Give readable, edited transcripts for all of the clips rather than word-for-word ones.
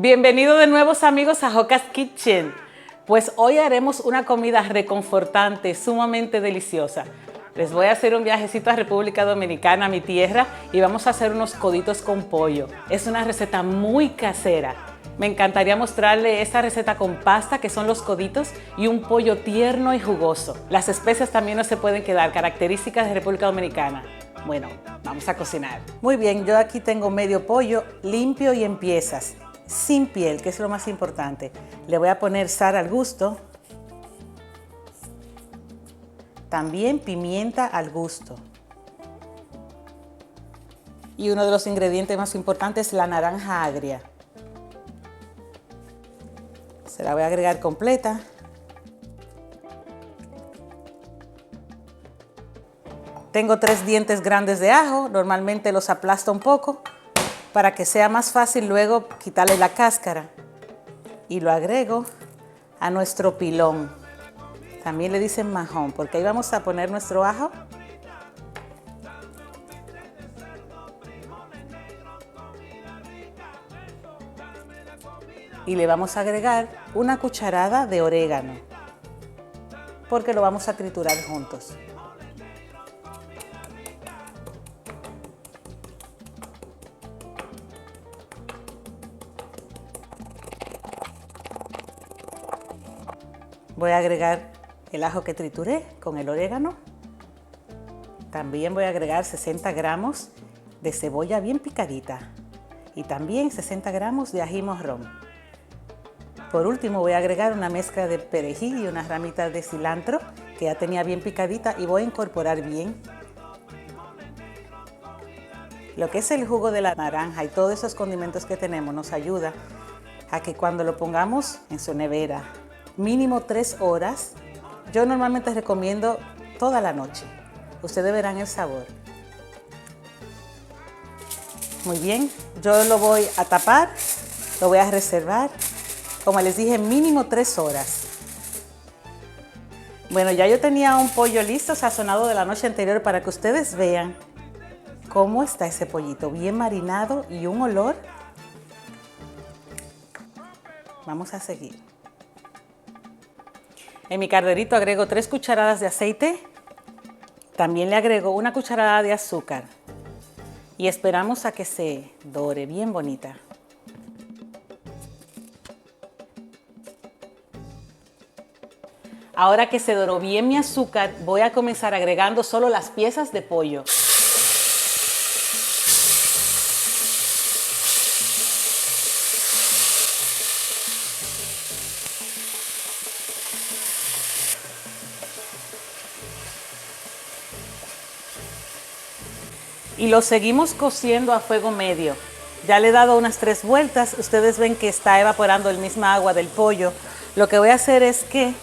Bienvenidos de nuevo amigos a Joca's Kitchen. Pues hoy haremos una comida reconfortante, sumamente deliciosa. Les voy a hacer un viajecito a República Dominicana, a mi tierra, y vamos a hacer unos coditos con pollo. Es una receta muy casera. Me encantaría mostrarle esta receta con pasta, que son los coditos, y un pollo tierno y jugoso. Las especias también no se pueden quedar, características de República Dominicana. Bueno, vamos a cocinar. Muy bien, yo aquí tengo medio pollo limpio y en piezas, sin piel, que es lo más importante. Le voy a poner sal al gusto. También pimienta al gusto. Y uno de los ingredientes más importantes es la naranja agria. Se la voy a agregar completa. Tengo 3 dientes grandes de ajo, normalmente los aplasto un poco para que sea más fácil luego quitarle la cáscara. Y lo agrego a nuestro pilón. También le dicen majón, porque ahí vamos a poner nuestro ajo. Y le vamos a agregar una cucharada de orégano, porque lo vamos a triturar juntos. Voy a agregar el ajo que trituré con el orégano. También voy a agregar 60 gramos de cebolla bien picadita y también 60 gramos de ají morrón. Por último voy a agregar una mezcla de perejil y unas ramitas de cilantro que ya tenía bien picadita y voy a incorporar bien lo que es el jugo de la naranja y todos esos condimentos que tenemos. Nos ayuda a que cuando lo pongamos en su nevera, mínimo 3 horas, yo normalmente recomiendo toda la noche. Ustedes verán el sabor. Muy bien, yo lo voy a tapar, lo voy a reservar. Como les dije, mínimo 3 horas. Bueno, ya yo tenía un pollo listo, sazonado de la noche anterior, para que ustedes vean cómo está ese pollito, bien marinado y un olor. Vamos a seguir. En mi calderito agrego 3 cucharadas de aceite. También le agrego una cucharada de azúcar. Y esperamos a que se dore bien bonita. Ahora que se doró bien mi azúcar, voy a comenzar agregando solo las piezas de pollo. Y lo seguimos cociendo a fuego medio. Ya le he dado unas 3 vueltas. Ustedes ven que está evaporando el misma agua del pollo. Lo que voy a hacer es que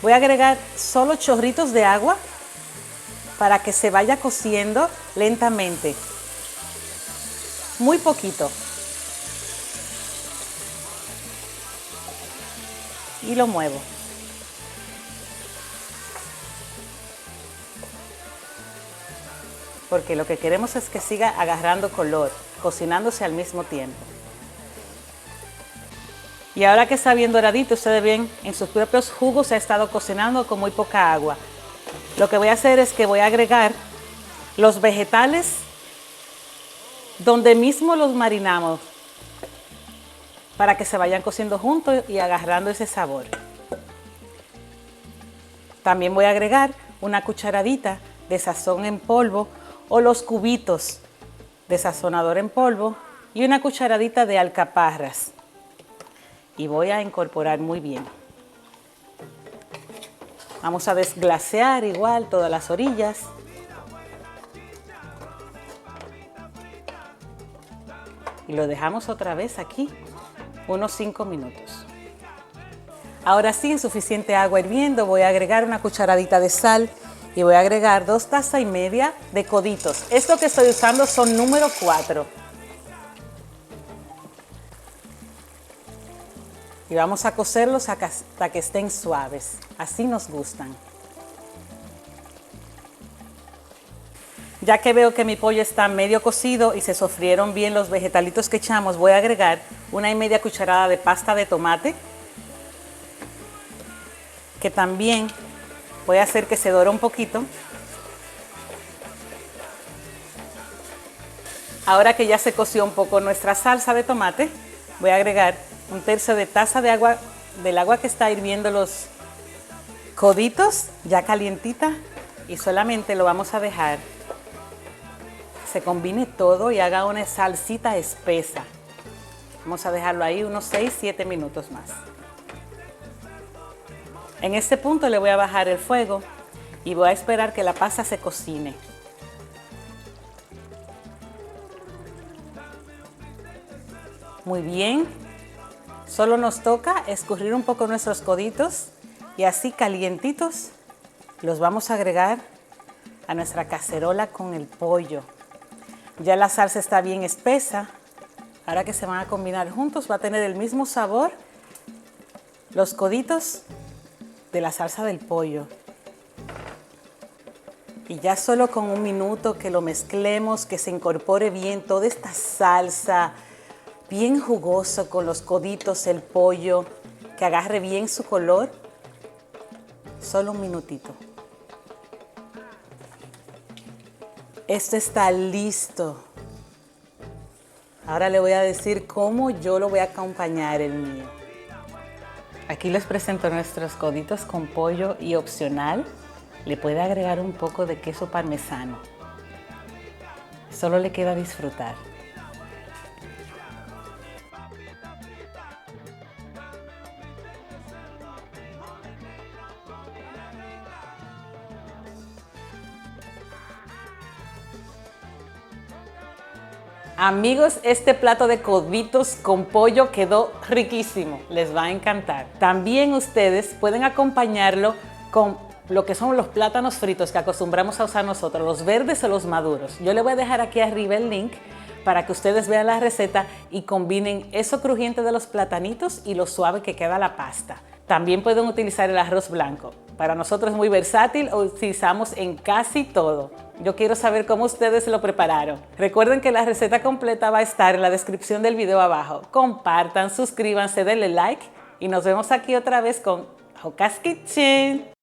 voy a agregar solo chorritos de agua para que se vaya cociendo lentamente. Muy poquito. Y lo muevo. Porque lo que queremos es que siga agarrando color, cocinándose al mismo tiempo. Y ahora que está bien doradito, ustedes ven, en sus propios jugos se ha estado cocinando con muy poca agua. Lo que voy a hacer es que voy a agregar los vegetales donde mismo los marinamos, para que se vayan cociendo juntos y agarrando ese sabor. También voy a agregar una cucharadita de sazón en polvo o los cubitos de sazonador en polvo y una cucharadita de alcaparras. Y voy a incorporar muy bien. Vamos a desglasear igual todas las orillas. Y lo dejamos otra vez aquí unos 5 minutos. Ahora sí, en suficiente agua hirviendo, voy a agregar una cucharadita de sal y voy a agregar 2 tazas y media de coditos. Esto que estoy usando son número 4. Y vamos a cocerlos hasta que estén suaves. Así nos gustan. Ya que veo que mi pollo está medio cocido y se sofrieron bien los vegetalitos que echamos, voy a agregar 1,5 cucharadas de pasta de tomate, que también voy a hacer que se dore un poquito. Ahora que ya se coció un poco nuestra salsa de tomate, voy a agregar 1/3 de taza de agua, del agua que está hirviendo los coditos, ya calientita, y solamente lo vamos a dejar que se combine todo y haga una salsita espesa. Vamos a dejarlo ahí unos 6-7 minutos más. En este punto le voy a bajar el fuego y voy a esperar que la pasta se cocine. Muy bien, solo nos toca escurrir un poco nuestros coditos y así calientitos los vamos a agregar a nuestra cacerola con el pollo. Ya la salsa está bien espesa, ahora que se van a combinar juntos va a tener el mismo sabor los coditos de la salsa del pollo. Y ya solo con 1 minuto que lo mezclemos, que se incorpore bien toda esta salsa, bien jugoso con los coditos, el pollo, que agarre bien su color. Solo 1 minutito. Esto está listo. Ahora le voy a decir cómo yo lo voy a acompañar el mío. Aquí les presento nuestros coditos con pollo y opcional le puede agregar un poco de queso parmesano. Solo le queda disfrutar. Amigos, este plato de coditos con pollo quedó riquísimo, les va a encantar. También ustedes pueden acompañarlo con lo que son los plátanos fritos que acostumbramos a usar nosotros, los verdes o los maduros. Yo les voy a dejar aquí arriba el link para que ustedes vean la receta y combinen eso crujiente de los platanitos y lo suave que queda la pasta. También pueden utilizar el arroz blanco. Para nosotros es muy versátil, lo utilizamos en casi todo. Yo quiero saber cómo ustedes lo prepararon. Recuerden que la receta completa va a estar en la descripción del video abajo. Compartan, suscríbanse, denle like y nos vemos aquí otra vez con Joca's Kitchen.